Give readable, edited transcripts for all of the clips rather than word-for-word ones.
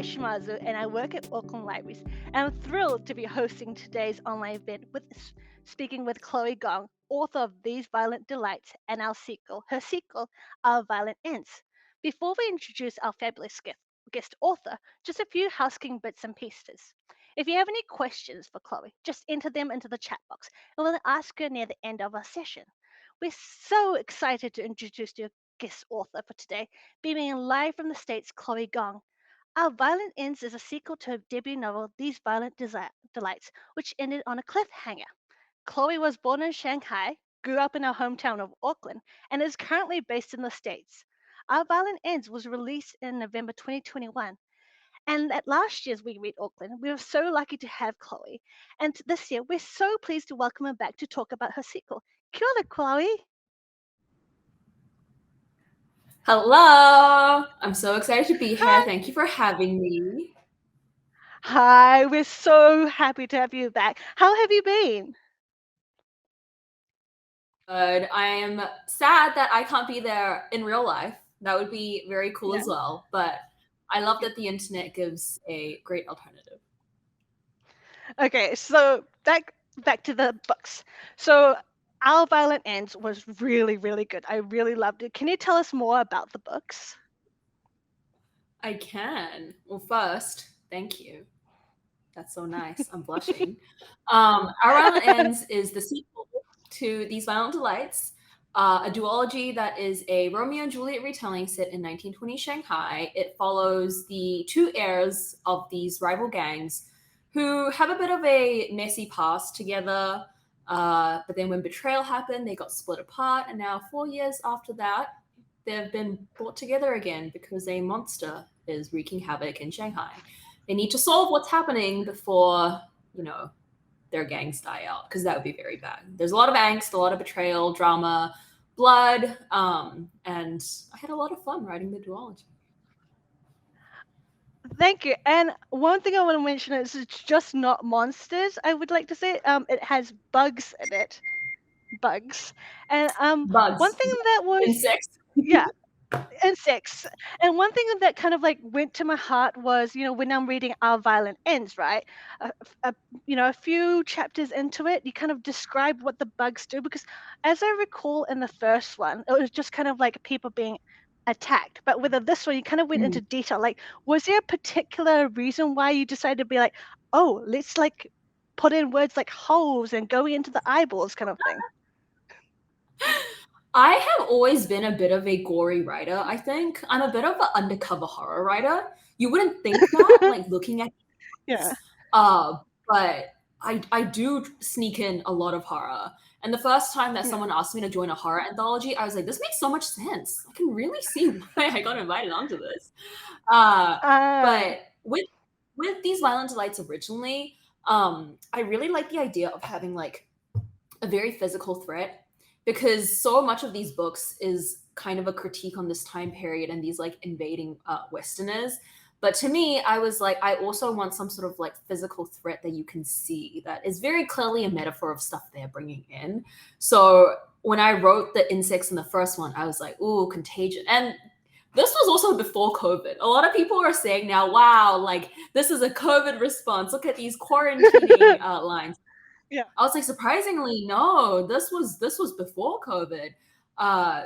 Shimazu, and I work at Auckland Libraries. And I'm thrilled to be hosting today's online event with speaking with Chloe Gong, author of These Violent Delights and her sequel, Our Violent Ends. Before we introduce our fabulous guest author, just a few housekeeping bits and pieces. If you have any questions for Chloe, just enter them into the chat box and we'll ask her near the end of our session. We're so excited to introduce your guest author for today, beaming live from the States, Chloe Gong. Our Violent Ends is a sequel to her debut novel, These Violent Delights, which ended on a cliffhanger. Chloe was born in Shanghai, grew up in our hometown of Auckland, and is currently based in the States. Our Violent Ends was released in November 2021. And at last year's We Read Auckland, we were so lucky to have Chloe. And this year, we're so pleased to welcome her back to talk about her sequel. Kia ora, Chloe. Hello! I'm so excited to be here. Hi. Thank you for having me. Hi, we're so happy to have you back. How have you been? Good. I am sad that I can't be there in real life. That would be very cool as well. But I love that the internet gives a great alternative. Okay, so back to the books. So Our Violent Ends was really, really good. I really loved it. Can you tell us more about the books? I can. Well, first, thank you. That's so nice. I'm blushing. Our Violent Ends is the sequel to These Violent Delights, a duology that is a Romeo and Juliet retelling set in 1920 Shanghai. It follows the two heirs of these rival gangs who have a bit of a messy past together. But then when betrayal happened, they got split apart. And now, 4 years after that, they've been brought together again because a monster is wreaking havoc in Shanghai. They need to solve what's happening before, their gangs die out, because that would be very bad. There's a lot of angst, a lot of betrayal, drama, blood, and I had a lot of fun writing the duology. Thank you. And one thing I want to mention is it's just not monsters. I would like to say it has bugs in it. Bugs. And Bugs. one thing that was Insects. Yeah. Insects. And one thing that kind of like went to my heart was, when I'm reading Our Violent Ends, right? A few chapters into it, you kind of describe what the bugs do, because as I recall in the first one, it was just kind of like people being attacked. But with this one, you kind of went into detail. Like, was there a particular reason why you decided to be like, oh, let's like put in words like holes and going into the eyeballs kind of thing? I have always been a bit of a gory writer, I think. I'm a bit of an undercover horror writer. You wouldn't think that, like, looking at Yeah. but I do sneak in a lot of horror. And the first time that Yeah. someone asked me to join a horror anthology, I was like, this makes so much sense. I can really see why I got invited onto this. But with These Violent Delights originally, I really like the idea of having like a very physical threat, because so much of these books is kind of a critique on this time period and these like invading Westerners. But to me, I was like, I also want some sort of like physical threat that you can see that is very clearly a metaphor of stuff they're bringing in. So when I wrote the insects in the first one, I was like, ooh, contagion. And this was also before COVID. A lot of people are saying now, wow, like this is a COVID response. Look at these quarantining lines. Yeah. I was like, surprisingly, no, this was before COVID.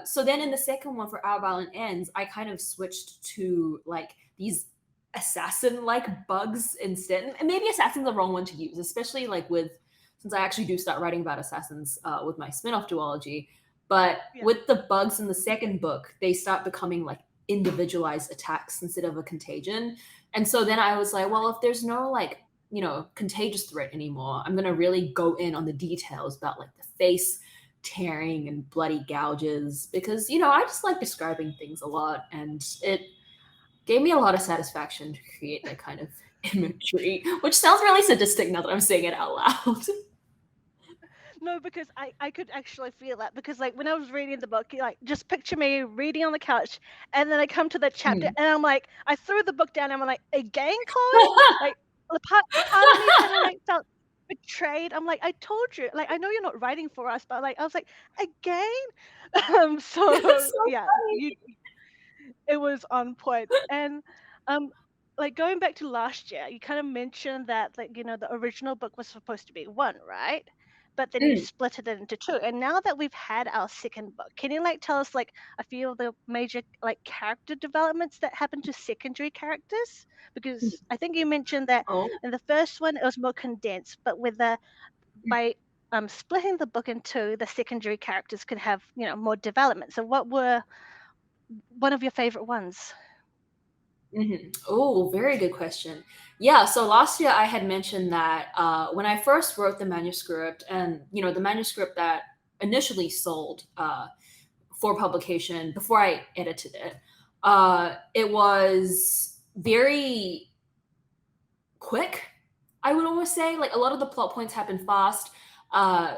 So then in the second one for Our Violent Ends, I kind of switched to like these assassin-like bugs instead. And maybe assassin's the wrong one to use, especially like since I actually do start writing about assassins with my spin-off duology. But with the bugs in the second book, they start becoming like individualized attacks instead of a contagion. And so then I was like, well, if there's no like contagious threat anymore, I'm gonna really go in on the details about like the face tearing and bloody gouges, because I just like describing things a lot, and it gave me a lot of satisfaction to create that kind of imagery, which sounds really sadistic now that I'm saying it out loud. No, because I could actually feel that, because like when I was reading the book, like just picture me reading on the couch, and then I come to the chapter and I'm like, I threw the book down and I'm like, again, Chloe? Like the part of me kind of like felt betrayed. I'm like, I told you, like I know you're not writing for us, but like I was like, again? So So yeah, funny. it was on point. And like going back to last year, you kind of mentioned that like the original book was supposed to be one, right? But then you Mm, split it into two. And now that we've had our second book, can you like tell us like a few of the major like character developments that happened to secondary characters? mm. Because I think you mentioned that Oh. in the first one it was more condensed, but with the by splitting the book in two, the secondary characters could have more development. So what were one of your favorite ones? Oh, very good question. Yeah, so last year I had mentioned that when I first wrote the manuscript, and the manuscript that initially sold for publication before I edited it, it was very quick. I would almost say like a lot of the plot points happen fast, uh,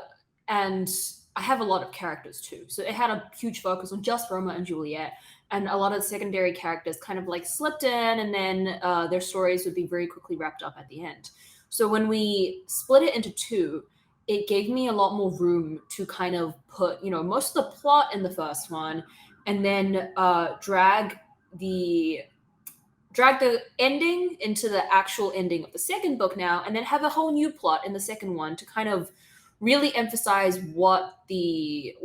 and I have a lot of characters too. So it had a huge focus on just Roma and Juliet, and a lot of the secondary characters kind of like slipped in, and then their stories would be very quickly wrapped up at the end. So when we split it into two, it gave me a lot more room to kind of put most of the plot in the first one, and then the drag the ending into the actual ending of the second book now, and then have a whole new plot in the second one to kind of really emphasize what the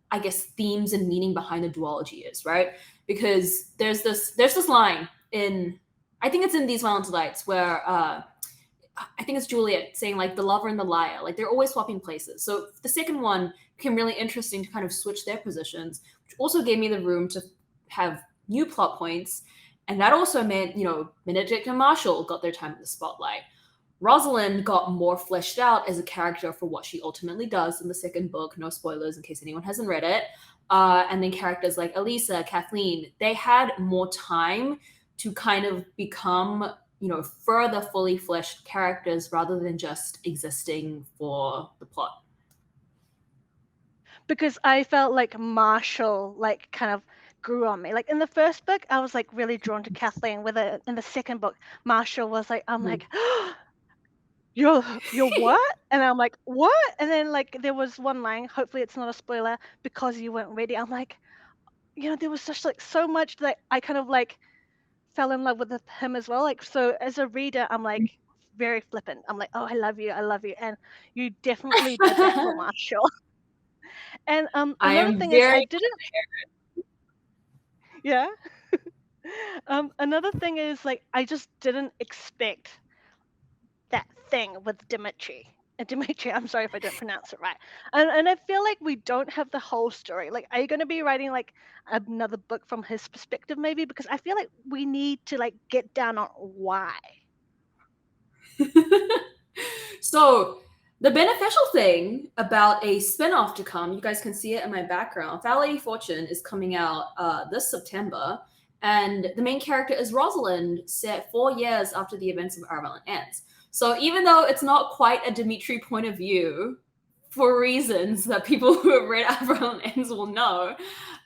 I guess themes and meaning behind the duology is, right? Because there's this line in, I think it's in These Violent Delights, where I think it's Juliet saying like the lover and the liar, like they're always swapping places. So the second one became really interesting to kind of switch their positions, which also gave me the room to have new plot points. And that also meant, Benedict and Marshall got their time in the spotlight. Rosalind got more fleshed out as a character for what she ultimately does in the second book. No spoilers in case anyone hasn't read it. And then characters like Elisa, Kathleen, they had more time to kind of become further fully fleshed characters rather than just existing for the plot. Because I felt like Marshall like kind of grew on me. Like in the first book, I was like really drawn to Kathleen. With it in the second book, Marshall was like, I'm Mhm. like, you're what? And I'm like, what? And then like there was one line. Hopefully, it's not a spoiler because you weren't ready. I'm like, there was just like so much that I kind of like fell in love with him as well. Like so, as a reader, I'm like very flippant. I'm like, oh, I love you, and you definitely did that for Marshall. And I another am thing is, very I didn't. Yeah. Another thing is like I just didn't expect that thing with Dimitri. Dimitri, I'm sorry if I don't pronounce it right. And I feel like we don't have the whole story. Like, are you going to be writing like another book from his perspective, maybe? Because I feel like we need to like get down on why. So the beneficial thing about a spin-off to come, you guys can see it in my background. Foul Lady Fortune is coming out this September, and the main character is Rosalind, set 4 years after the events of Our Violent Ends. So even though it's not quite a Dimitri point of view, for reasons that people who have read Our Violent Ends will know,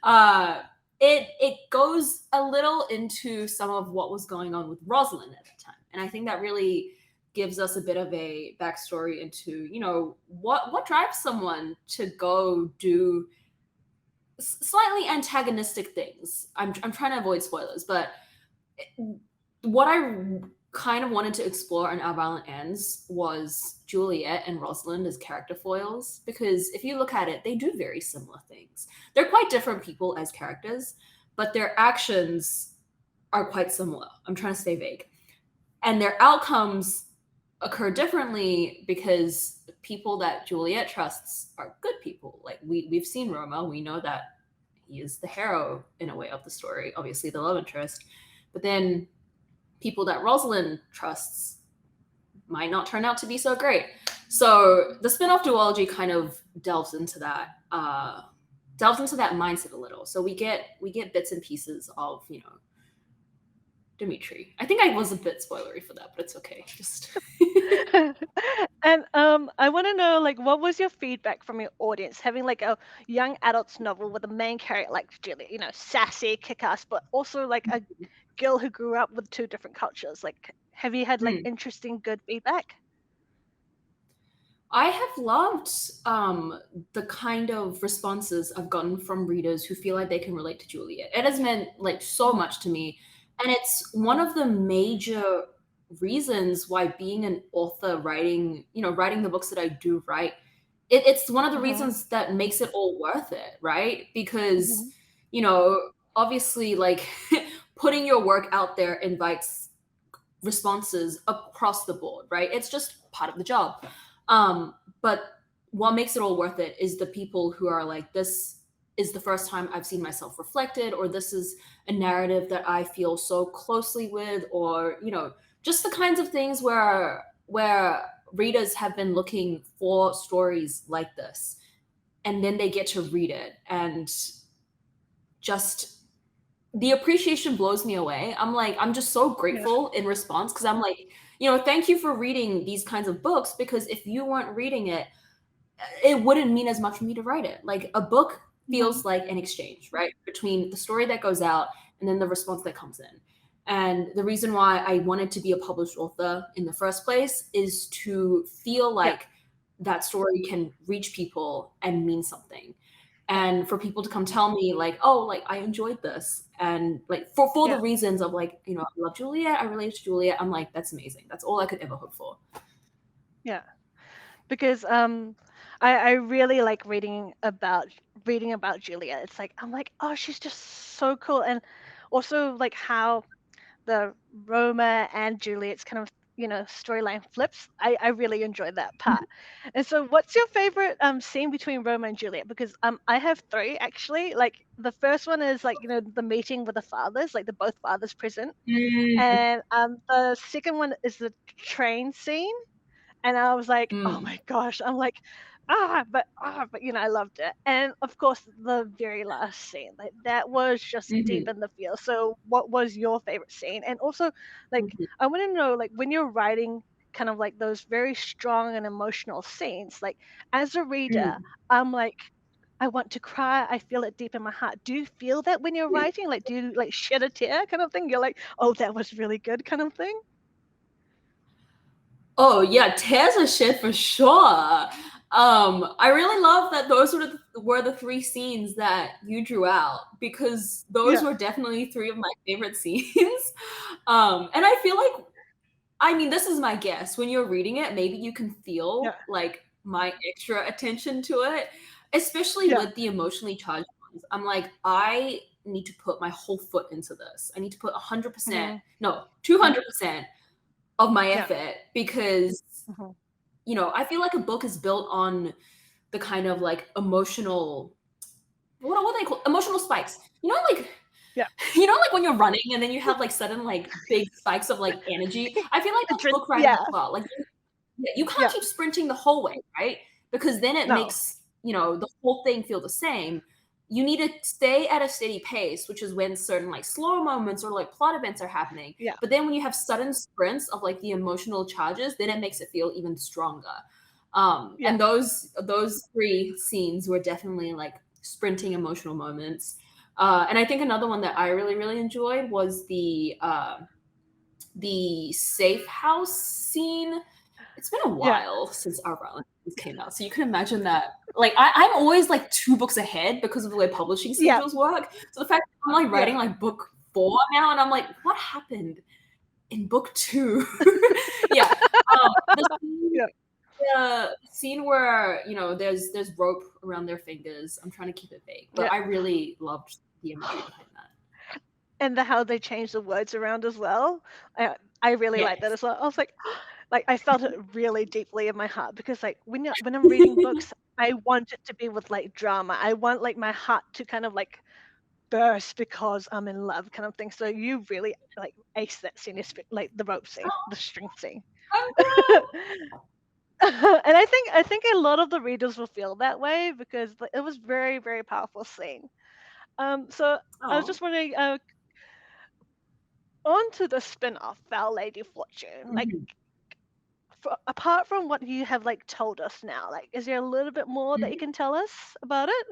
uh, it goes a little into some of what was going on with Rosalind at the time, and I think that really gives us a bit of a backstory into what drives someone to go do slightly antagonistic things. I'm trying to avoid spoilers, but what I kind of wanted to explore in Our Violent Ends was Juliet and Rosalind as character foils, because if you look at it, they do very similar things. They're quite different people as characters, but their actions are quite similar. I'm trying to stay vague. And their outcomes occur differently because people that Juliet trusts are good people. Like we've seen Roma, we know that he is the hero in a way of the story, obviously the love interest. But then people that Rosalind trusts might not turn out to be so great. So the spin-off duology kind of delves into that mindset a little. So we get bits and pieces of Dimitri. I think I was a bit spoilery for that, but it's okay. Just And I want to know like what was your feedback from your audience having like a young adult's novel with a main character like Julia, sassy, kick-ass, but also like a girl who grew up with two different cultures. Like, have you had like Hmm. interesting, good feedback? I have loved the kind of responses I've gotten from readers who feel like they can relate to Juliet. It has meant like so much to me. And it's one of the major reasons why being an author, writing the books that I do write, it's one of the Mm-hmm. reasons that makes it all worth it, right? Because, Mm-hmm. obviously, like, putting your work out there invites responses across the board, right? It's just part of the job. But what makes it all worth it is the people who are like, this is the first time I've seen myself reflected, or this is a narrative that I feel so closely with, or just the kinds of things where readers have been looking for stories like this, and then they get to read it, and just the appreciation blows me away. I'm just so Yeah. grateful in response, because I'm like, thank you for reading these kinds of books, because if you weren't reading it, it wouldn't mean as much for me to write it. Like, a book Mm-hmm. feels like an exchange, right? Between the story that goes out and then the response that comes in. And the reason why I wanted to be a published author in the first place is to feel Yeah. like that story can reach people and mean something. Yeah. And for people to come tell me, like, oh, like, I enjoyed this, and like for the Yeah. reasons of, like, I love Juliet, I relate to Juliet, I'm like, that's amazing. That's all I could ever hope for. Yeah. Because I really like reading about Julia. It's like I'm like, oh, she's just so cool. And also like how the Roma and Juliet's kind of storyline flips. I really enjoyed that part. And so what's your favorite scene between Roma and Juliet? Because I have three actually. Like the first one is like the meeting with the fathers, like the both fathers present. Mm, And the second one is the train scene. And I was like, "Oh mm, my gosh." I'm like, but I loved it. And of course, the very last scene, like that was just deep mhm, in the feel. So what was your favorite scene? And also, like, mhm, I want to know, like, when you're writing kind of like those very strong and emotional scenes, like as a reader, mm. I'm like, I want to cry. I feel it deep in my heart. Do you feel that when you're writing? Like, do you like shed a tear kind of thing? You're like, oh, that was really good kind of thing? Oh yeah, tears are shit for sure. I really love that those were the three scenes that you drew out, because those Yeah, were definitely three of my favorite scenes. And I feel like, I mean, this is my guess. When you're reading it, maybe you can yeah, feel like my extra attention to it, especially yeah. with the emotionally charged ones. I'm like, I need to put my whole foot into this. I need to put 100%, Mhm. no, 200% of my Yeah. effort, because Mhm. I feel like a book is built on the kind of like emotional, what they call emotional spikes. Like, Yeah. like when you're running and then you have like sudden like big spikes of like energy. I feel like that's book writing Yeah. as well. Like, you can't Yeah. keep sprinting the whole way, right? Because then it No. makes, the whole thing feel the same. You need to stay at a steady pace, which is when certain like slow moments or like plot events are happening. Yeah. But then when you have sudden sprints of like the emotional charges, then it makes it feel even stronger. Yeah. And those three scenes were definitely like sprinting emotional moments. And I think another one that I really, really enjoyed was the safe house scene. It's been a Yeah. while since our Violent came out, so you can imagine that. Like, I'm always like 2 books ahead because of the way publishing Yeah. schedules work. So the fact that I'm like Yeah. writing like book 4 now, and I'm like, what happened in book 2? Yeah, the scene, Yeah. the scene where there's rope around their fingers. I'm trying to keep it vague, but Yeah. I really loved the imagery behind that. And how they change the words around as well. I really like that Yes. as well. I was like I felt it really deeply in my heart because like when I'm reading books, I want it to be with like drama. I want like my heart to kind of like burst because I'm in love kind of thing. So you really like ace that scene, like the rope scene, the string scene. I'm And I think a lot of the readers will feel that way because like, it was very very powerful scene. So I was Oh. just wondering, on to the spin-off, Foul Lady Fortune. Like, Mhm. apart from what you have like told us now, like, is there a little bit more that you Mhm. can tell us about it?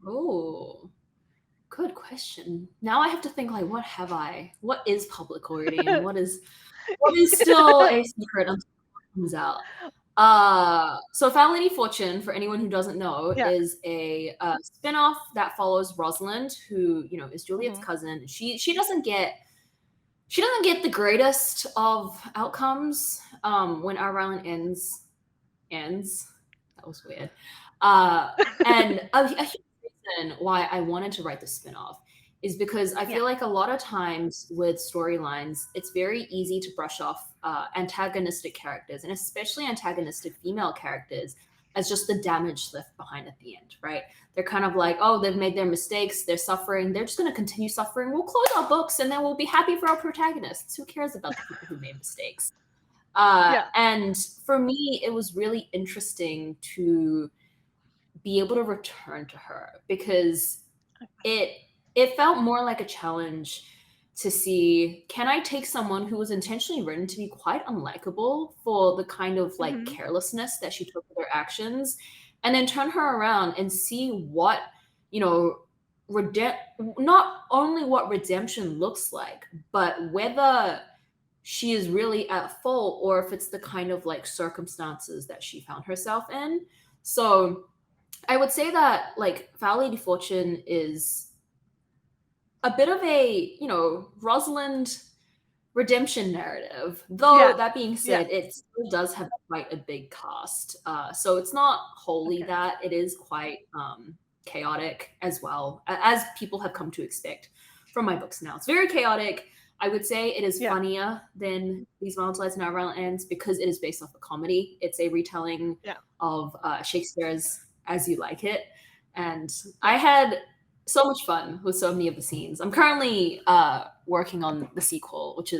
Oh. Good question. Now I have to think, like, what is public already and what is still a secret until it comes out. So Foul Lady Fortune, for anyone who doesn't know, Yeah. is a spin-off that follows Rosalind, who, you know, is Juliet's Mhm. cousin. She doesn't get the greatest of outcomes when Our Island ends. That was weird. And a huge reason why I wanted to write the spin-off is because I Yeah. feel like a lot of times with storylines, it's very easy to brush off antagonistic characters, and especially antagonistic female characters, as just the damage left behind at the end, right? They're kind of like, oh, they've made their mistakes, they're suffering, they're just going to continue suffering. We'll close our books and then we'll be happy for our protagonists. Who cares about the people who made mistakes? Yeah. And for me, it was really interesting to be able to return to her because it felt more like a challenge to see, can I take someone who was intentionally written to be quite unlikable for the kind of like Mhm. carelessness that she took with her actions, and then turn her around and see what, you know, not only what redemption looks like, but whether she is really at fault or if it's the kind of like circumstances that she found herself in. So I would say that like Foul Lady Fortune is a bit of a, you know, Rosalind redemption narrative. Yeah. Though that being Yeah. said, it still does have quite a big cast. So it's not wholly Okay. that. It is quite chaotic as well, as people have come to expect from my books now. It's very chaotic. I would say it is Yeah. funnier than These Violent Lights and Our Violent Ends because it is based off a comedy. It's a retelling Yeah. of Shakespeare's As You Like It. And I Yeah. had so much fun with so many of the scenes. I'm currently working on the sequel, which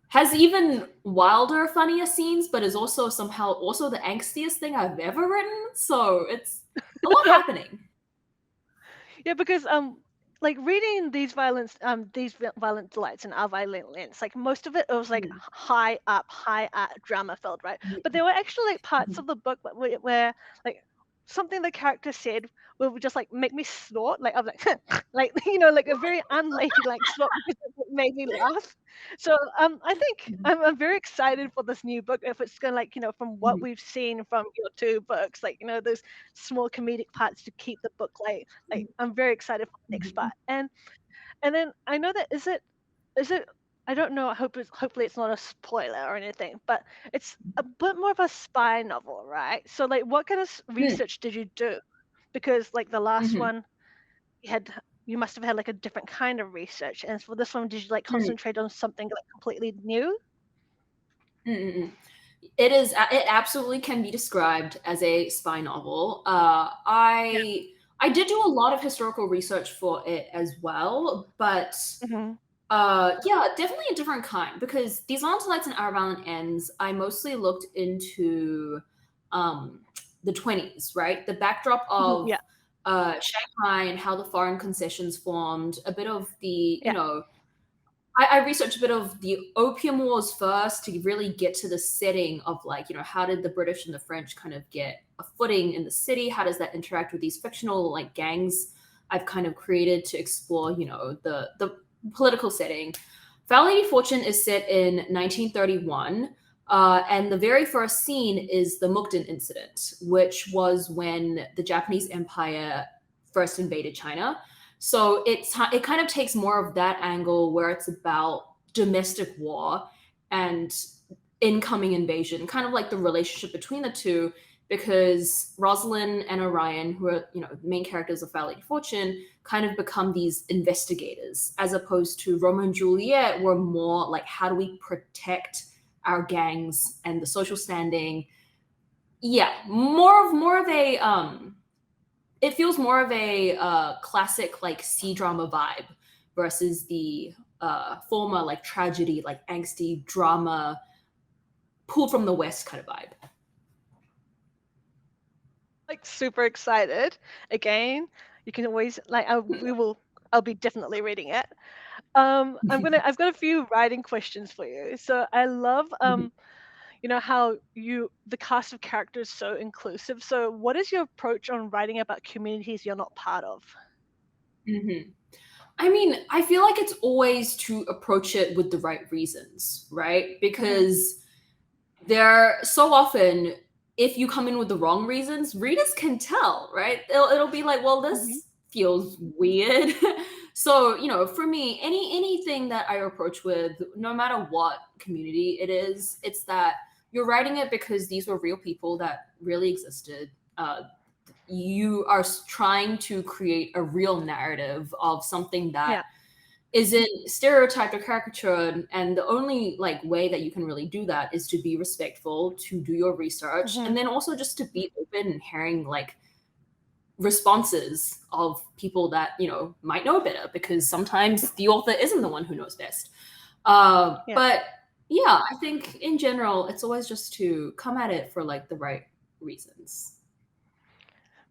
has even wilder, funnier scenes, but is also somehow also the angstiest thing I've ever written. So it's a lot happening. Yeah, because like reading these violent delights and our violent lens, like most of it was like Mhm. high up drama filled, right? But there were actually like parts Mhm. of the book where like something the character said would just like make me snort, like I'm like like like a very unladylike snort because it made me laugh. So I think Mhm. I'm very excited for this new book if it's gonna like from what Mhm. we've seen from your two books, like those small comedic parts to keep the book light. Like I'm very excited for the next Mhm. part. And then I know that is it I don't know, hopefully it's not a spoiler or anything, but it's a bit more of a spy novel, right? So like what kind of Mhm. research did you do? Because like the last Mhm. one you had you must have had like a different kind of research. And for this one, did you like Mhm. concentrate on something like completely new? Mhm. It absolutely can be described as a spy novel. Yeah. I did do a lot of historical research for it as well, but Hmm. yeah, definitely a different kind because These Violent Lights and Our Violent Ends, I mostly looked into um, the 20s, right? The backdrop Hmm. of Yeah. Shanghai and how the foreign concessions formed, a bit of the, you Yeah. know, I researched a bit of the Opium Wars first to really get to the setting of like, you know, how did the British and the French kind of get a footing in the city? How does that interact with these fictional like gangs I've kind of created to explore, you know, the political setting. Foul Lady Fortune is set in 1931. And the very first scene is the Mukden incident, which was when the Japanese Empire first invaded China. So it kind of takes more of that angle where it's about domestic war and incoming invasion, kind of like the relationship between the two, because Rosalind and Orion, who are the main characters of Foul Lady Fortune, kind of become these investigators, as opposed to Romeo and Juliet were more like how do we protect our gangs and the social standing. Yeah, more of a it feels more of a classic like C drama vibe versus the former like tragedy, like angsty drama pulled from the West kind of vibe. Like super excited. Again, you can always like I'll be definitely reading it. I've got a few writing questions for you. So I love how the cast of characters is so inclusive. So what is your approach on writing about communities you're not part of? Mhm. I mean, I feel like it's always to approach it with the right reasons, right? Hmm. Because There so often, if you come in with the wrong reasons, readers can tell, right? It'll be like, well, Mhm. this feels weird. So, for me, anything that I approach with, no matter what community it is, it's that you're writing it because these were real people that really existed. You are trying to create a real narrative of something that Yeah. isn't stereotyped or caricatured, and the only like way that you can really do that is to be respectful, to do your research, Mhm. and then also just to be open and hearing like responses of people that might know better, because sometimes the author isn't the one who knows best. Yeah. But yeah, I think in general it's always just to come at it for like the right reasons.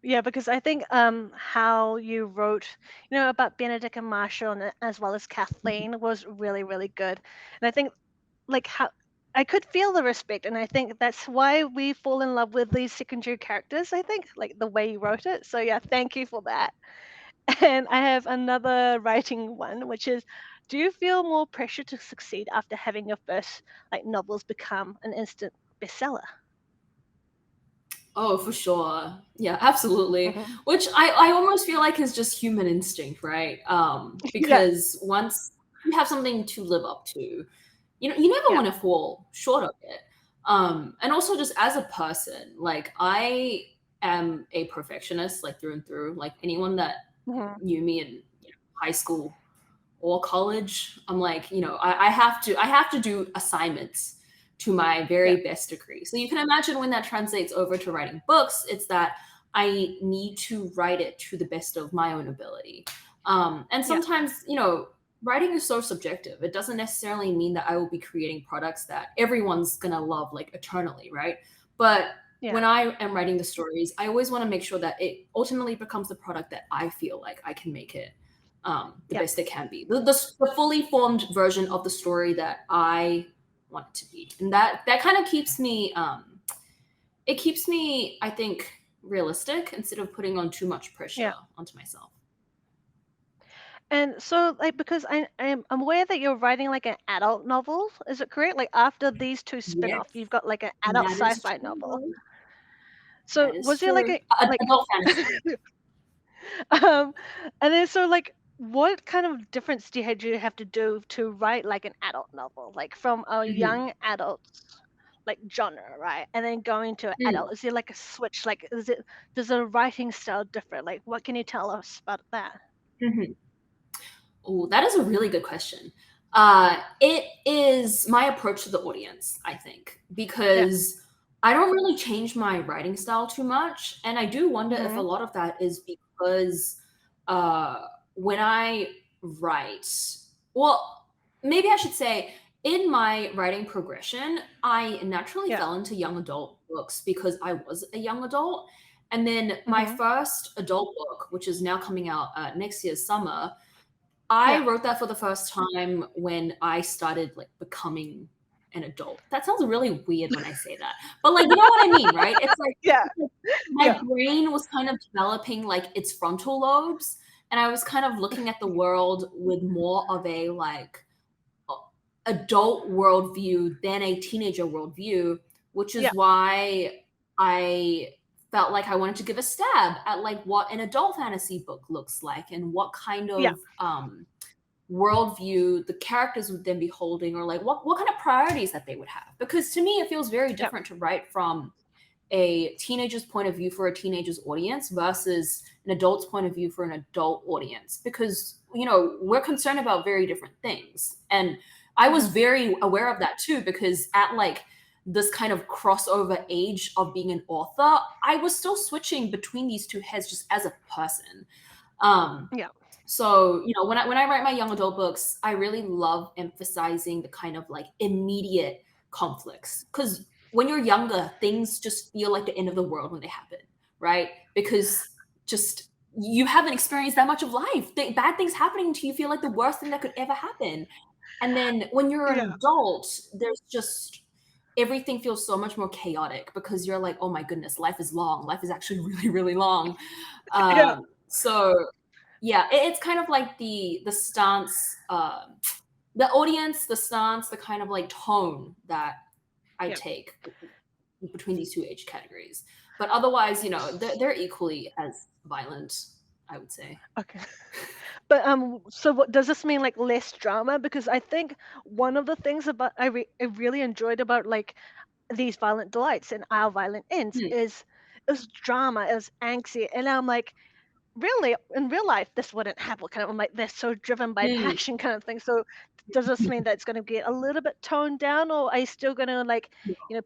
Yeah, because I think how you wrote, about Benedict and Marshall and as well as Kathleen was really, really good. And I think like how I could feel the respect, and I think that's why we fall in love with these secondary characters, I think, like the way you wrote it. So yeah, thank you for that. And I have another writing one, which is, do you feel more pressure to succeed after having your first like novels become an instant bestseller? Oh, for sure. Yeah, absolutely. Hmm. Which I almost feel like is just human instinct, right? Yeah. Because once you have something to live up to, you never Yeah. want to fall short of it. And also just as a person, like I am a perfectionist, like through and through. Like anyone that Hmm. knew me in high school or college, I'm like, I have to do assignments to my Yeah. very best degree. So you can imagine when that translates over to writing books, it's that I need to write it to the best of my own ability. And Yeah. sometimes, writing is so subjective. It doesn't necessarily mean that I will be creating products that everyone's gonna love like eternally, right? But Yeah. when I am writing the stories, I always want to make sure that it ultimately becomes the product that I feel like I can make it the Yeah. best it can be. The fully formed version of the story that I want it to be, and that kind of keeps me. It keeps me, I think, realistic instead of putting on too much pressure Yeah. onto myself. And so, like, because I'm aware that you're writing like an adult novel, is it correct? Like after these two Yes, spin-off, you've got like an adult that is sci-fi novel. true. So That is was there like true. a like Adult fantasy. um and then so like what kind of difference do you have to do to write like an adult novel? Like from a Mhm. young adult like genre, right? And then going to Mm, adult. Is there like a switch? Like does the writing style differ? Like what can you tell us about that? mhm. Oh, that is a really good question. It is my approach to the audience, I think, Yeah. because I don't really change my writing style too much. And I do wonder if a Mhm. lot of that is because uh, when I write, well, maybe I should say, in my writing progression, I naturally Yeah. fell into young adult books because I was a young adult. And then my Mhm. first adult book, which is now coming out next year's summer, I Yeah. wrote that for the first time when I started, like, becoming an adult. That sounds really weird when I say that, but, like, you know what I mean, right? Yeah. It's like my Yeah. brain was kind of developing, like, its frontal lobes, and I was kind of looking at the world with more of a, like, a adult worldview than a teenager worldview, which Yeah. is why I felt like I wanted to give a stab at, like, what an adult fantasy book looks like and what kind Yeah. of, worldview the characters would then be holding, or like what kind of priorities that they would have, because to me it feels very Yeah. different to write from a teenager's point of view for a teenager's audience versus an adult's point of view for an adult audience, because we're concerned about very different things. And I was Mhm. very aware of that too, because at like this kind of crossover age of being an author, I was still switching between these two heads just as a person. um Yeah. so, when I write my young adult books, I really love emphasizing the kind of like immediate conflicts. Because when you're younger, things just feel like the end of the world when they happen, right? Because just you haven't experienced that much of life. Bad things happening to you feel like the worst thing that could ever happen. And then when you're an Yeah. adult, there's just everything feels so much more chaotic because you're like, oh my goodness, life is long. Life is actually really, really long. Yeah. So yeah, it's kind of like the stance, the audience, the stance, the kind of like tone that I take between these two age categories. But otherwise, they're equally as violent, I would say. Okay. But so what does this mean, like less drama? Because I think one of the things about I really enjoyed about like these violent delights and our violent ends Hmm. is drama, is angsty, and I'm like, really in real life this wouldn't happen. Kind of, I'm like, they're so driven by Hmm. passion, kind of thing. So does this mean that it's going to get a little bit toned down, or are you still going to like,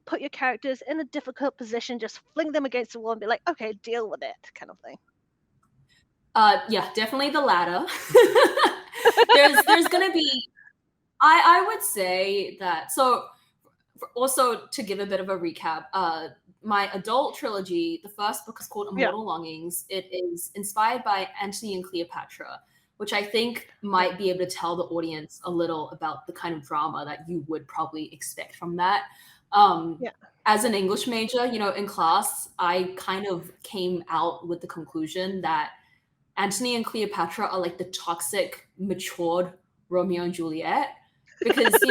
put your characters in a difficult position, just fling them against the wall and be like, okay, deal with it, kind of thing? Yeah, definitely the latter. There's gonna be, I would say that. So also to give a bit of a recap, my adult trilogy, the first book is called Yeah, Immortal Longings. It is inspired by Antony and Cleopatra, which I think yeah, might be able to tell the audience a little about the kind of drama that you would probably expect from that. Um, yeah, as an English major, in class, I kind of came out with the conclusion that Antony and Cleopatra are like the toxic, matured Romeo and Juliet because,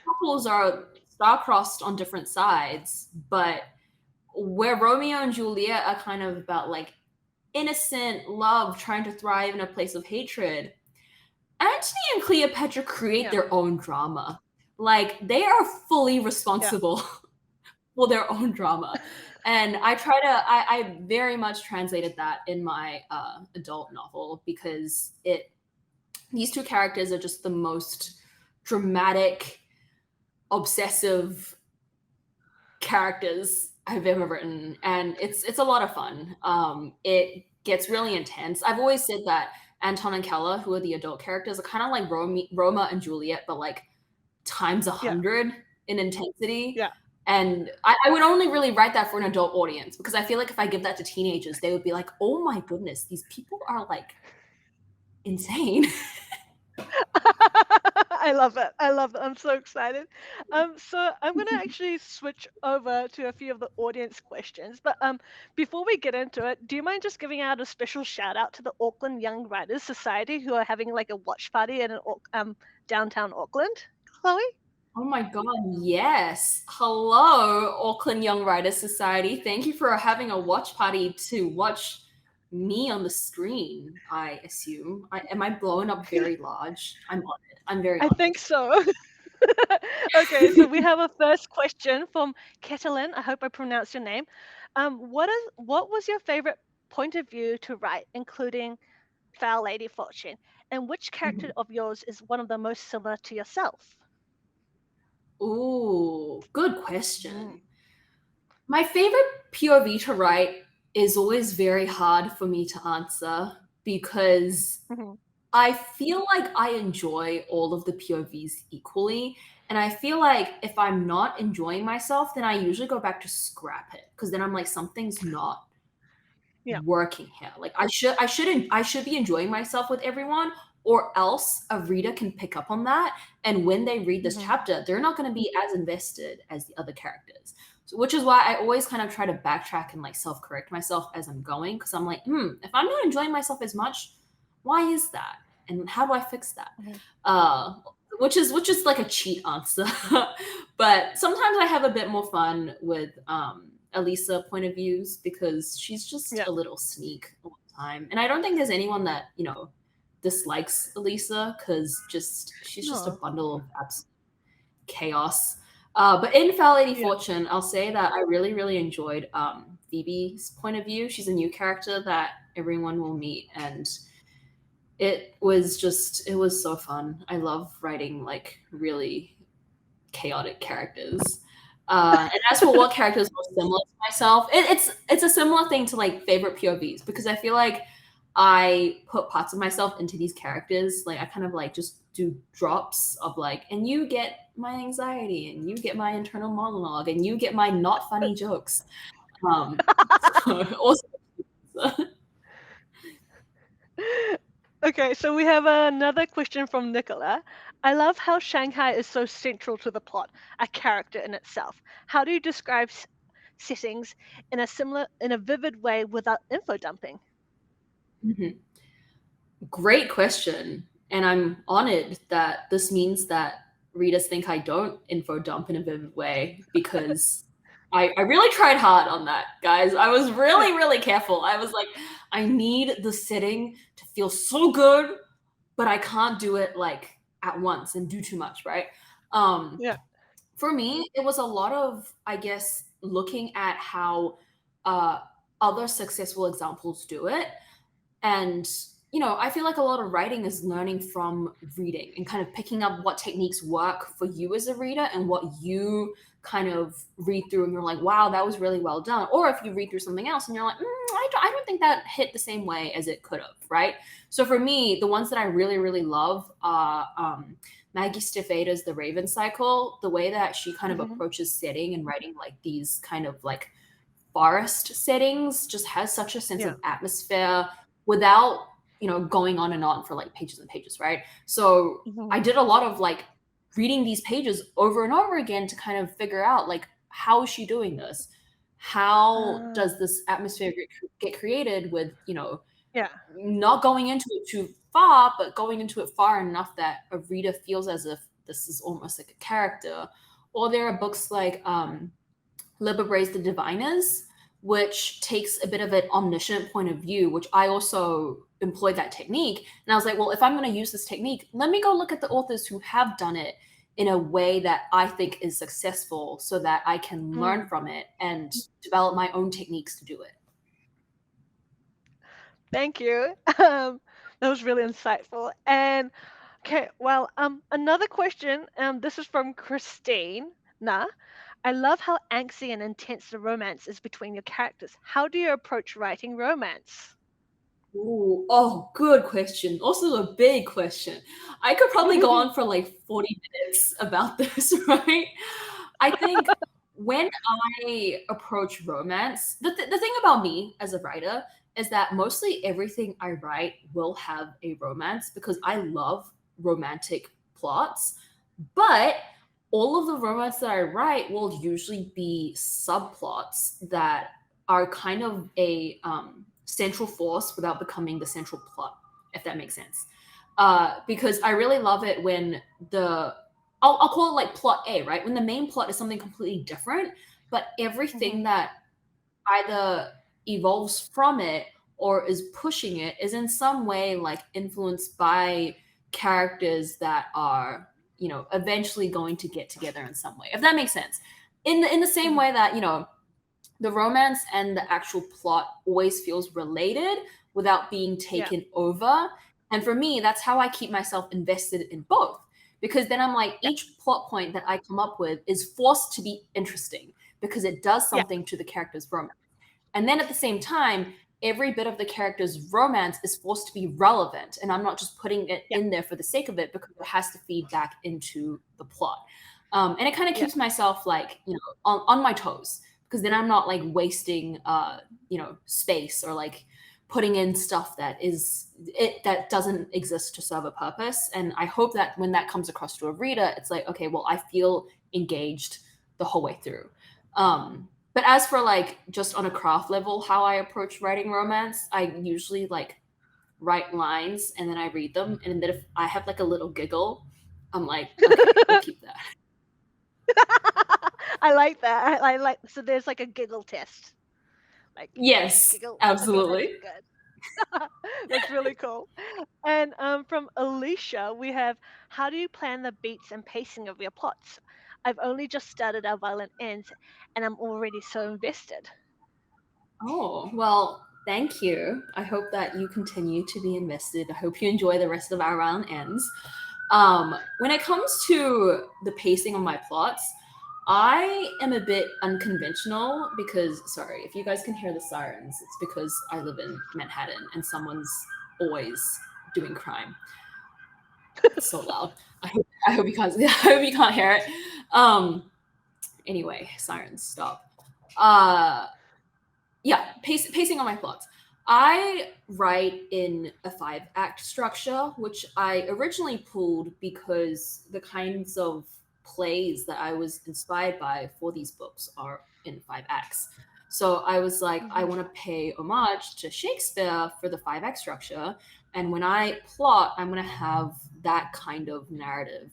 couples are star-crossed on different sides, but where Romeo and Juliet are kind of about like innocent love trying to thrive in a place of hatred, Antony and Cleopatra create yeah, their own drama. Like they are fully yeah, responsible for their own drama. And I very much translated that in my adult novel because these two characters are just the most dramatic, obsessive characters I've ever written, and it's a lot of fun. It gets really intense. I've always said that Anton and Kella, who are the adult characters, are kind of like Roma and Juliet, but like times a yeah, hundred in intensity. yeah. And I would only really write that for an adult audience because I feel like if I give that to teenagers, they would be like, "Oh my goodness, these people are like insane." I love it. I love it. I'm so excited. So I'm gonna actually switch over to a few of the audience questions. But before we get into it, do you mind just giving out a special shout out to the Auckland Young Writers Society who are having like a watch party in downtown Auckland, Chloe? Oh my God, yes. Hello, Auckland Young Writers Society. Thank you for having a watch party to watch me on the screen, I assume. Am I blowing up very large? I'm honored. I'm very I honored. think so. Okay, so we have a first question from Ketelin. I hope I pronounced your name. What was your favorite point of view to write, including Foul Lady Fortune, and which character Mhm. of yours is one of the most similar to yourself? Ooh, good Mm, question. My favorite POV to write is always very hard for me to answer because mhm, I feel like I enjoy all of the POVs equally. And I feel like if I'm not enjoying myself, then I usually go back to scrap it because then I'm like, something's not yeah. working here. Like I should be enjoying myself with everyone, or else a reader can pick up on that. And when they read this Mhm, chapter, they're not going to be as invested as the other characters. So, which is why I always kind of try to backtrack and like self-correct myself as I'm going because I'm like, if I'm not enjoying myself as much, why is that? And how do I fix that? mhm. Uh, which is like a cheat answer. But sometimes I have a bit more fun with Elisa point of views because she's just Yeah. a little sneak all the time. And I don't think there's anyone that, dislikes Elisa because she's just a No. bundle of absolute chaos. But in Foul Lady Yeah. Fortune, I'll say that I really, really enjoyed Phoebe's point of view. She's a new character that everyone will meet, and it was so fun. I love writing like really chaotic characters. And as for what characters were similar to myself, it's a similar thing to like favorite POVs because I feel like I put parts of myself into these characters. Like I kind of like just do drops of like, and you get my anxiety, and you get my internal monologue, and you get my not funny jokes. Um, also, Okay, so we have another question from Nicola. I love how Shanghai is so central to the plot, a character in itself. How do you describe settings in a vivid way without info dumping? Mhm. Great question. And I'm honored that this means that readers think I don't info dump in a vivid way, because I really tried hard on that, guys. I was really, really careful. I was like, I need the setting to feel so good, but I can't do it like at once and do too much, right? Yeah. For me, it was a lot of, I guess, looking at how uh, other successful examples do it. And, I feel like a lot of writing is learning from reading and kind of picking up what techniques work for you as a reader and what you kind of read through and you're like, wow, that was really well done. Or if you read through something else and you're like, I don't think that hit the same way as it could have, right? So for me, the ones that I really, really love are Maggie Stefada's The Raven Cycle, the way that she kind of approaches setting and writing like these kind of like forest settings just has such a sense of atmosphere without going on and on for like pages and pages, right? So I did a lot of like reading these pages over and over again to kind of figure out like, how is she doing this? How does this atmosphere get created with Yeah. not going into it too far, but going into it far enough that a reader feels as if this is almost like a character? Or there are books like Liberace the Diviners, which takes a bit of an omniscient point of view, which I also employed that technique. And I was like, well, if I'm going to use this technique, let me go look at the authors who have done it in a way that I think is successful so that I can learn from it and develop my own techniques to do it. Thank you. That was really insightful. And okay, well, another question. This is from Christine. Nah, I love how angsty and intense the romance is between your characters. How do you approach writing romance? Ooh, oh, good question. Also a big question. I could probably go on for like 40 minutes about this, right? I think when I approach romance, the thing about me as a writer is that mostly everything I write will have a romance because I love romantic plots. But all of the romance that I write will usually be subplots that are kind of a central force without becoming the central plot, if that makes sense. Because I really love it when I'll call it like plot A, right? When the main plot is something completely different, but everything that either evolves from it or is pushing it is in some way like influenced by characters that are eventually going to get together in some way, if that makes sense. In the same way that the romance and the actual plot always feels related without being taken over. And for me, that's how I keep myself invested in both. Because then I'm like, each plot point that I come up with is forced to be interesting because it does something to the character's romance. And then at the same time, every bit of the character's romance is forced to be relevant. And I'm not just putting it in there for the sake of it because it has to feed back into the plot. And it kind of keeps myself like, on my toes, because then I'm not like wasting, space or like putting in stuff that doesn't exist to serve a purpose. And I hope that when that comes across to a reader, it's like, okay, well, I feel engaged the whole way through. But as for like just on a craft level, how I approach writing romance, I usually like write lines and then I read them. And then if I have like a little giggle, I'm like, okay, we'll keep that. I like that. I like, so there's like a giggle test. Like yes, giggle. absolutely. Okay, good. That's really cool. And from Alicia, we have, how do you plan the beats and pacing of your plots? I've only just started Our Violent Ends, and I'm already so invested. Oh, well, thank you. I hope that you continue to be invested. I hope you enjoy the rest of Our Violent Ends. When it comes to the pacing of my plots, I am a bit unconventional because, sorry, if you guys can hear the sirens, it's because I live in Manhattan and someone's always doing crime. It's so loud. I hope you can't. I hope you can't hear it. Anyway, sirens, stop. Yeah, pacing on my plots. I write in a 5-act structure, which I originally pulled because the kinds of plays that I was inspired by for these books are in 5 acts. So I was like, I want to pay homage to Shakespeare for the 5-act structure. And when I plot, I'm going to have that kind of narrative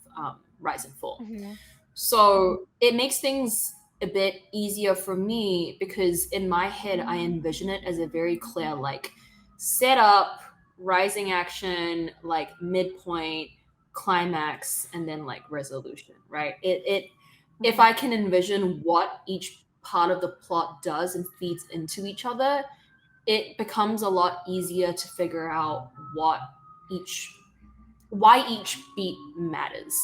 rise and fall. Mm-hmm. So it makes things a bit easier for me because in my head, I envision it as a very clear, like, setup, rising action, like midpoint, climax, and then like resolution, right? If I can envision what each part of the plot does and feeds into each other, it becomes a lot easier to figure out each why each beat matters.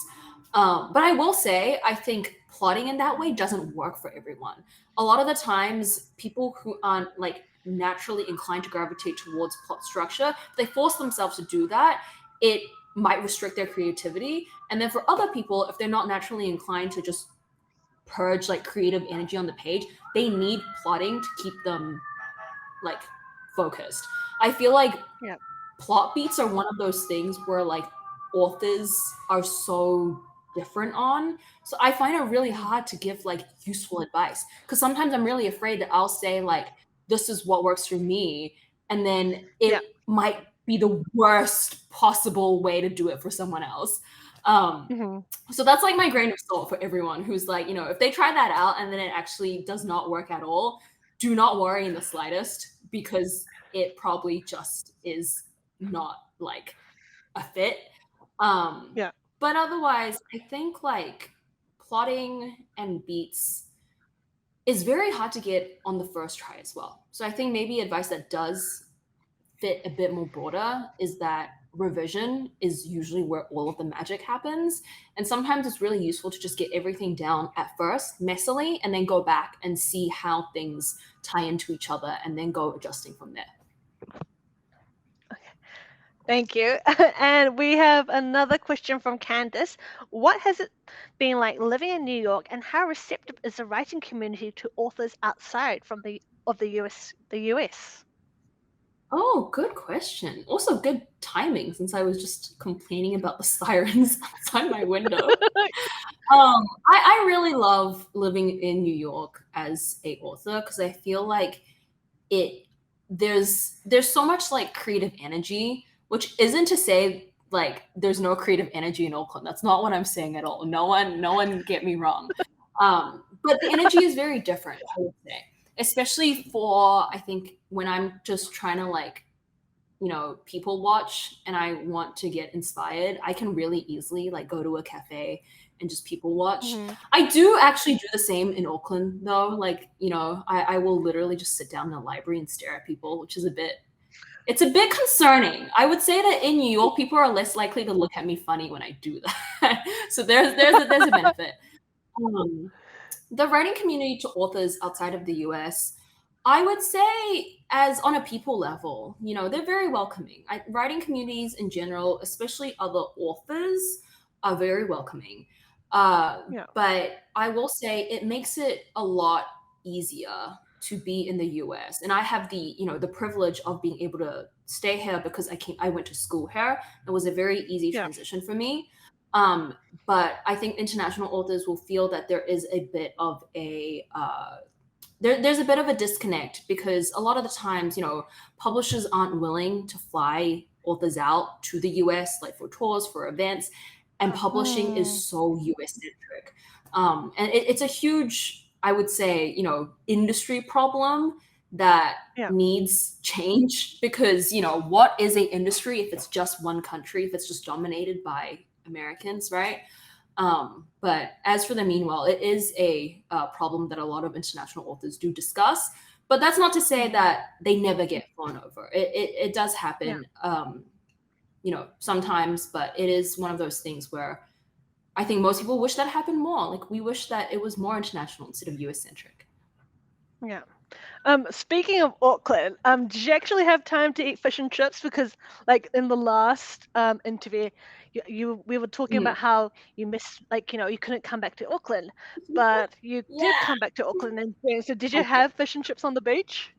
But I will say, I think plotting in that way doesn't work for everyone. A lot of the times, people who aren't like naturally inclined to gravitate towards plot structure, if they force themselves to do that, it might restrict their creativity. And then for other people, if they're not naturally inclined to just purge like creative energy on the page, they need plotting to keep them like focused. I feel like Yeah. plot beats are one of those things where like authors are so different on. So I find it really hard to give like useful advice because sometimes I'm really afraid that I'll say like this is what works for me, and then Yeah. it might be the worst possible way to do it for someone else. Um, Mm-hmm. so that's like my grain of salt for everyone who's like, if they try that out and then it actually does not work at all, do not worry in the slightest because it probably just is not like a fit. Um, Yeah. but otherwise, I think like plotting and beats is very hard to get on the first try as well. So I think maybe advice that does fit a bit more broader is that revision is usually where all of the magic happens. And sometimes it's really useful to just get everything down at first, messily, and then go back and see how things tie into each other and then go adjusting from there. Thank you. And we have another question from Candace. What has it been like living in New York, and how receptive is the writing community to authors outside from the US, the US? Oh, good question. Also, good timing since I was just complaining about the sirens outside my window. I really love living in New York as a author because I feel like it there's so much like creative energy, which isn't to say like there's no creative energy in Auckland. That's not what I'm saying at all. No one get me wrong. But the energy is very different, I would say. Especially for I think when I'm just trying to like people watch and I want to get inspired, I can really easily like go to a cafe and just people watch. Hmm. I do actually do the same in Auckland though. Like, I will literally just sit down in the library and stare at people, which is it's a bit concerning. I would say that in New York, people are less likely to look at me funny when I do that. So there's a benefit. Um, the writing community to authors outside of the US, I would say, as on a people level, they're very welcoming. Writing communities in general, especially other authors, are very welcoming. Yeah. But I will say it makes it a lot easier to be in the US. And I have the privilege of being able to stay here because I went to school here. It was a very easy Yeah. transition for me. Um, but I think international authors will feel that there is a bit of there's a bit of a disconnect because a lot of the times, publishers aren't willing to fly authors out to the US, like for tours, for events, and publishing is Mm, so US centric. And it's a huge, I would say, industry problem that yeah. needs change because, what is a industry if it's just one country, if it's just dominated by Americans, right? But as for the meanwhile, it is a problem that a lot of international authors do discuss. But that's not to say Mhm. that they never get flown over. It does Yeah. happen, sometimes, but it is one of those things where I think most people wish that happened more. Like we wish that it was more international instead of US centric. Yeah. Speaking of Auckland, did you actually have time to eat fish and chips? Because, like in the last interview, we were talking about how you missed, like you couldn't come back to Auckland, but you did Yeah. come back to Auckland in June. So, did I you did. have fish and chips on the beach?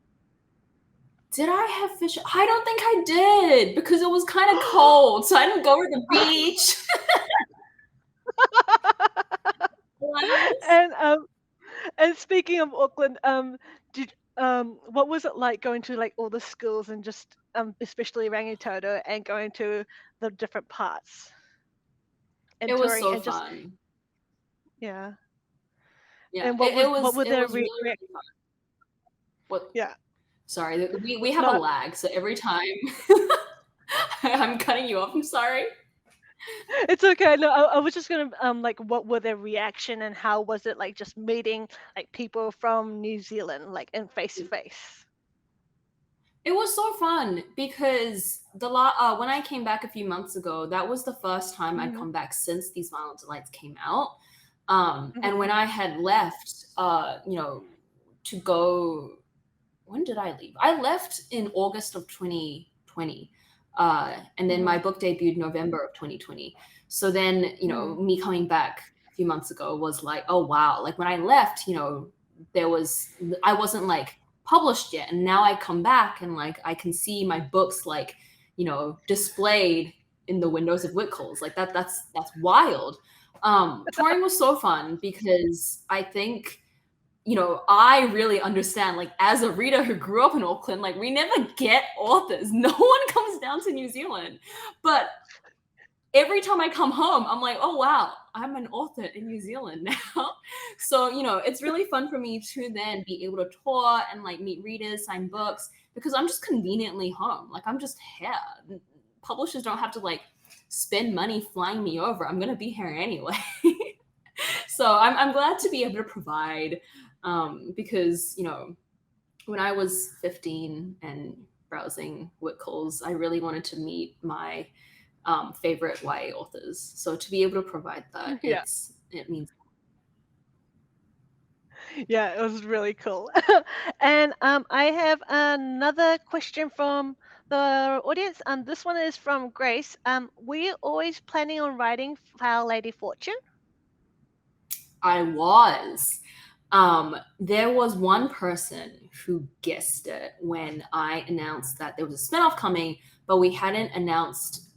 Did I have fish? I don't think I did because it was kind of cold, so I didn't go to the beach. Alas. And speaking of Auckland, did what was it like going to like all the schools and just especially Rangitoto and going to the different parts It was entering so and just fun. yeah. Yeah, And it what was were it the was really, really fun. What yeah. Sorry, we have a No, lag, so every time I'm cutting you off, I'm sorry. it's okay. No, I was just gonna like what were their reaction and how was it like just meeting like people from New Zealand like in face to face? It was so fun because when I came back a few months ago, that was the first time I'd Mhm. come back since these Violent Delights came out. And when Mhm. I had left, to go, when did I leave? I left in August of 2020. And then my Mhm. book debuted November of 2020. So then, Mhm. me coming back a few months ago was like, oh wow. Like when I left, I wasn't like published yet. And now I come back and like I can see my books like, displayed in the windows of Whitcoulls. Like that's wild. Touring was so fun because I think I really understand, like, as a reader who grew up in Auckland, like, we never get authors. No one comes down to New Zealand. But every time I come home, I'm like, oh, wow, I'm an author in New Zealand now. So, it's really fun for me to then be able to tour and, like, meet readers, sign books, because I'm just conveniently home. Like, I'm just here. Publishers don't have to, like, spend money flying me over. I'm going to be here anyway. So I'm glad to be able to provide because when I was 15 and browsing Whitcoulls, I really wanted to meet my favorite YA authors. So to be able to provide that, Yeah. it means. Yeah, it was really cool. And I have another question from the audience. This one is from Grace. Were you always planning on writing Foul Lady Fortune? I was. There was one person who guessed it when I announced that there was a spinoff coming, but we hadn't announced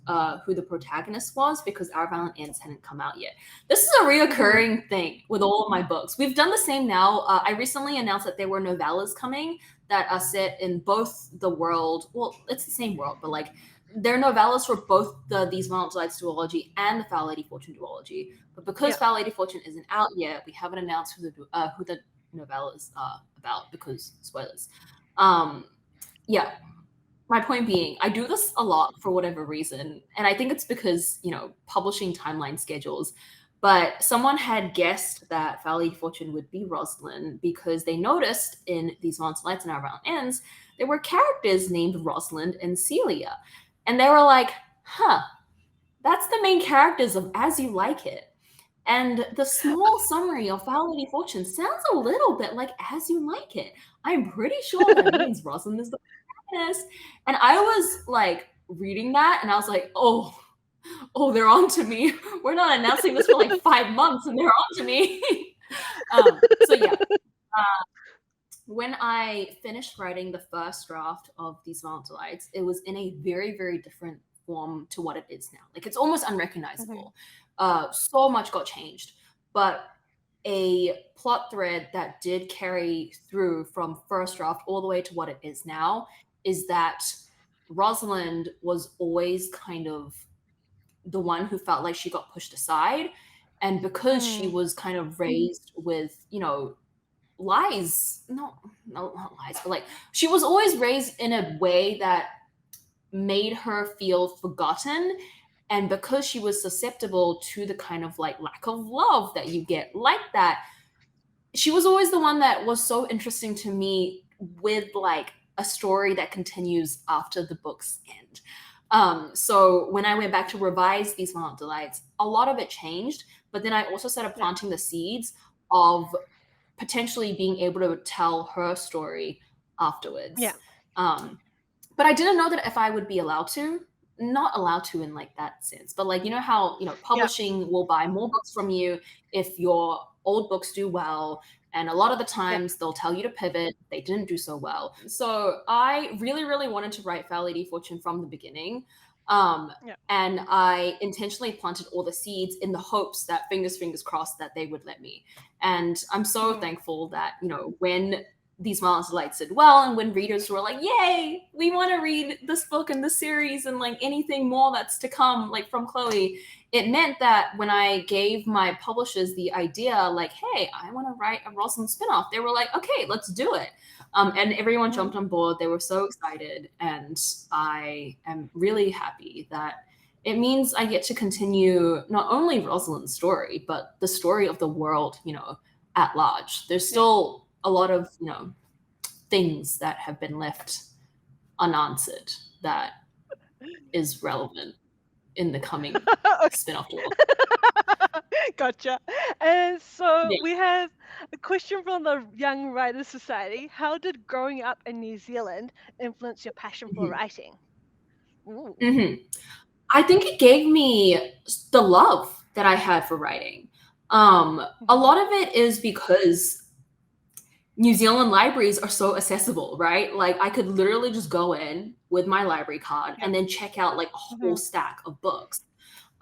who the protagonist was because Our Violent Ends hadn't come out yet. This is a Mhm. reoccurring thing with all of my books. We've done the same now. I recently announced that there were novellas coming that are set in both the world. Well, it's the same world, but like they're novellas for both the These Violent Delights duology and the Foul Lady Fortune duology. But because Yeah. Foul Lady Fortune isn't out yet, we haven't announced who the novellas are about because spoilers. Um, yeah, my point being, I do this a lot for whatever reason, and I think it's because publishing timeline schedules. But someone had guessed that Foul Lady Fortune would be Rosalind because they noticed in These Monster Lights and Our Violent Ends there were characters named Rosalind and Celia, and they were like, "Huh, that's the main characters of As You Like It." And the small summary of Foul Lady Fortune sounds a little bit like As You Like It. I'm pretty sure that means Rosalind is the protagonist. And I was like reading that and I was like, they're on to me. We're not announcing this for like 5 months and they're on to me. So yeah, when I finished writing the first draft of These Violent Delights, it was in a very, very different form to what it is now. Like it's almost Mhm. unrecognizable. So much got changed. But a plot thread that did carry through from first draft all the way to what it is now is that Rosalind was always kind of the one who felt like she got pushed aside. And because she Mm. was kind of raised with, lies, no, not lies, but like she was always raised in a way that made her feel forgotten. And because she was susceptible to the kind of like lack of love that you get like that, she was always the one that was so interesting to me with like a story that continues after the books end. So when I went back to revise These Violent Delights, a lot of it changed, but then I also started Yeah. planting the seeds of potentially being able to tell her story Yeah. afterwards. But I didn't know that if I would be allowed to, not allowed to in like that sense, but like, how, Yeah. publishing will buy more books from you if your old books do well. And a lot of the Yeah. times they'll tell you to pivot. They didn't do so well. So I really, really wanted to write Foul Lady Fortune from the beginning. Um, Yeah. and I intentionally planted all the seeds in the hopes that fingers crossed that they would let me. And I'm so Mhm. thankful that, when these Violent Delights did well, and when readers were like, "Yay, we want to read this book and this series and like anything more that's to come, like from Chloe," it meant that when I gave my publishers the idea, like, "Hey, I want to write a Rosalind spinoff," they were like, "Okay, let's do it." And everyone Mhm. jumped on board. They were so excited, and I am really happy that it means I get to continue not only Rosalind's story, but the story of the world, at large. There's Yeah. still a lot of, things that have been left unanswered that is relevant in the coming spin-off duel. Gotcha. And so Yeah. we have a question from the Young Writers Society. How did growing up in New Zealand influence your passion for Mhm. writing? Ooh. Mhm. I think it gave me the love that I had for writing. A Mhm. lot of it is because New Zealand libraries are so accessible, right? Like I could literally just go in with my library card Yeah. and then check out like a whole Mhm. stack of books.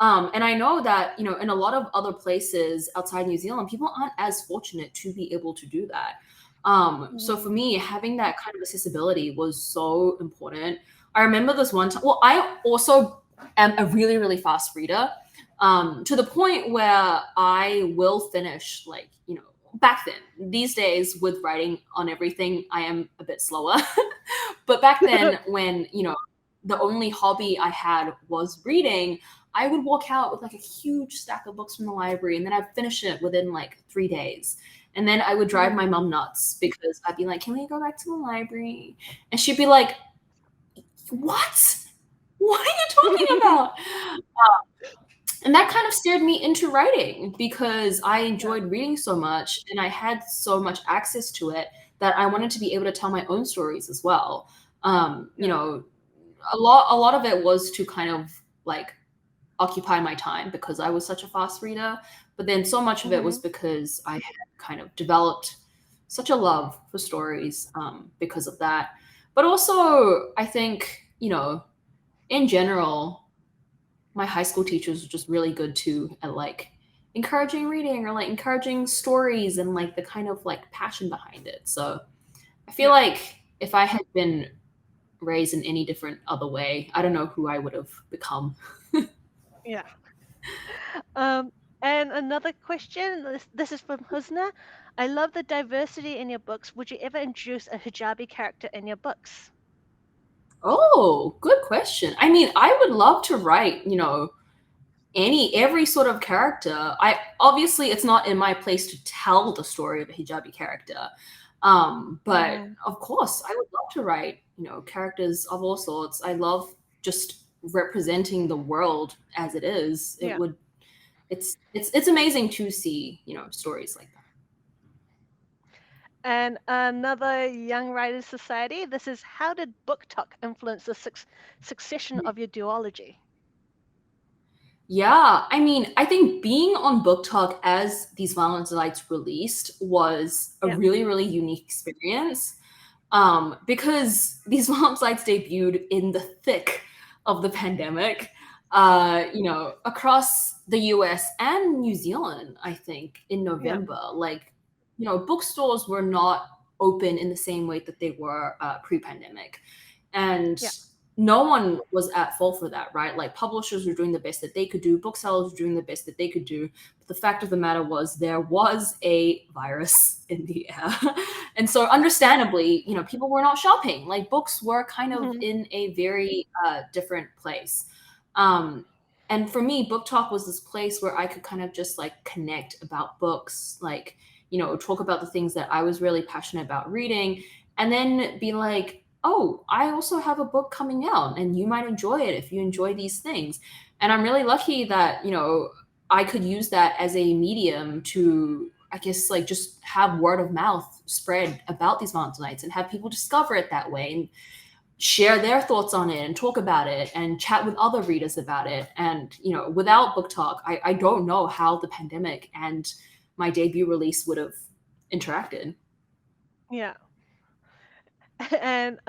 And I know that, in a lot of other places outside New Zealand, people aren't as fortunate to be able to do that. So for Mhm. me, having that kind of accessibility was so important. I remember this one time. Well, I also am a really, really fast reader, to the point where I will finish, like, back then. These days, with writing on everything, I am a bit slower. But back then, when, the only hobby I had was reading, I would walk out with like a huge stack of books from the library and then I'd finish it within like 3 days. And then I would drive my Mhm. mom nuts because I'd be like, "Can we go back to the library?" And she'd be like, "What? What are you talking about?" And that kind of steered me into writing because I Yeah. enjoyed reading so much and I had so much access to it that I wanted to be able to tell my own stories as well. Yeah. A lot of it was to kind of like occupy my time because I was such a fast reader. But then so much of it was Mhm. because I had kind of developed such a love for stories, because of that. But also, I think, in general, my high school teachers were just really good too at like encouraging reading or like encouraging stories and like the kind of like passion behind it. So I feel Yeah. like if I had been raised in any different other way, I don't know who I would have become. Yeah. Um, and another question, this is from Husna. I love the diversity in your books. Would you ever introduce a hijabi character in your books? Oh, good question. I mean, I would love to write, every sort of character. I obviously it's not in my place to tell the story of a hijabi character. But Mhm. of course, I would love to write, characters of all sorts. I love just representing the world as it is. Yeah. It's amazing to see, stories like that. And another Young Writers Society. This is how did book talk influence the succession of your duology? Yeah, I mean, I think being on Book Talk as these Violent Delights released was a Yeah. really, really unique experience. Because these Violent Delights debuted in the thick of the pandemic, across the US and New Zealand, I think, in Yeah. November. Like, bookstores were not open in the same way that they were pre-pandemic. And Yeah. no one was at fault for that, right? Like publishers were doing the best that they could do, booksellers were doing the best that they could do. But the fact of the matter was there was a virus in the air. And so understandably, people were not shopping. Like books were kind of Mhm. in a very different place. Um, and for me, Book Talk was this place where I could kind of just like connect about books, like, talk about the things that I was really passionate about reading, and then be like, "Oh, I also have a book coming out and you might enjoy it if you enjoy these things." And I'm really lucky that, I could use that as a medium to, I guess, like just have word of mouth spread about these mountain nights and have people discover it that way and share their thoughts on it and talk about it and chat with other readers about it. And, without Book Talk, I don't know how the pandemic and my debut release would have interacted. Yeah. And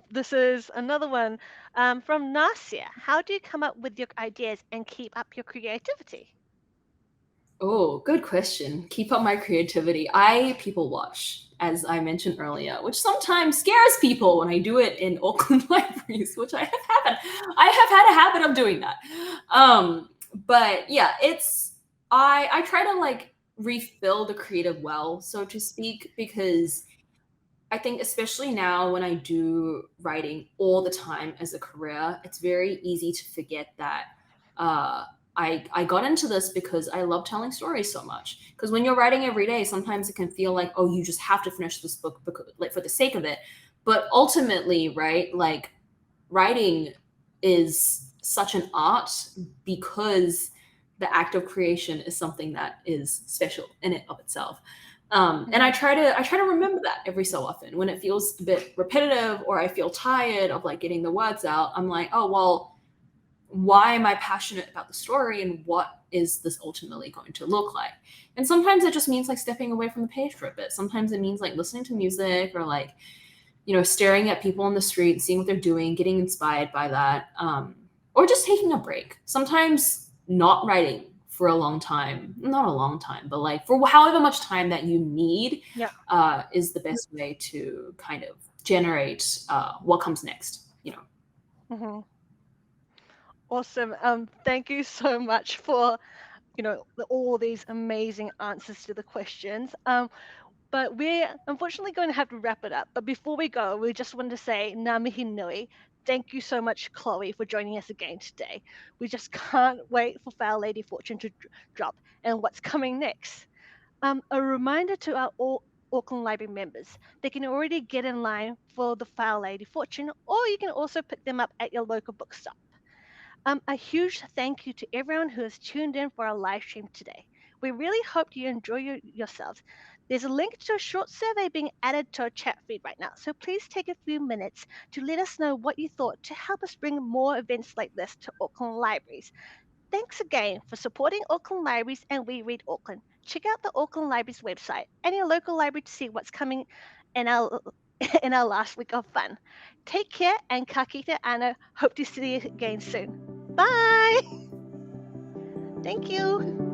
this is another one from Nasia. How do you come up with your ideas and keep up your creativity? Oh, good question. Keep up my creativity. I people watch, as I mentioned earlier, which sometimes scares people when I do it in Auckland libraries, which I have had a habit of doing that. But yeah, I try to like refill the creative well, so to speak, because I think especially now when I do writing all the time as a career, it's very easy to forget that uh, I got into this because I love telling stories so much. Because when you're writing every day, sometimes it can feel like, oh, you just have to finish this book because, like for the sake of it. But ultimately, right, like writing is such an art because the act of creation is something that is special in it of itself. And Mhm. I try to remember that every so often when it feels a bit repetitive or I feel tired of like getting the words out. I'm like, oh well, why am I passionate about the story and what is this ultimately going to look like? And sometimes it just means like stepping away from the page for a bit. Sometimes it means like listening to music or like, you know, staring at people on the street, seeing what they're doing, getting inspired by that, or just taking a break. Sometimes not writing for a long time, not a long time, but like for however much time that you need Yeah. is the best way to kind of generate what comes next, you know. Hmm. Awesome. Thank you so much for all these amazing answers to the questions. But we're unfortunately going to have to wrap it up. But before we go, we just wanted to say ngā mihi nui. Thank you so much, Chloe, for joining us again today. We just can't wait for Foul Lady Fortune to drop and what's coming next. A reminder to our all Auckland Library members, they can already get in line for the Foul Lady Fortune, or you can also pick them up at your local bookstore. A huge thank you to everyone who has tuned in for our live stream today. We really hope you enjoy yourselves. There's a link to a short survey being added to our chat feed right now, so please take a few minutes to let us know what you thought to help us bring more events like this to Auckland libraries. Thanks again for supporting Auckland Libraries and We Read Auckland. Check out the Auckland Libraries website and your local library to see what's coming in our in our last week of fun. Take care and ka kite ana. Hope to see you again soon. Bye. Thank you.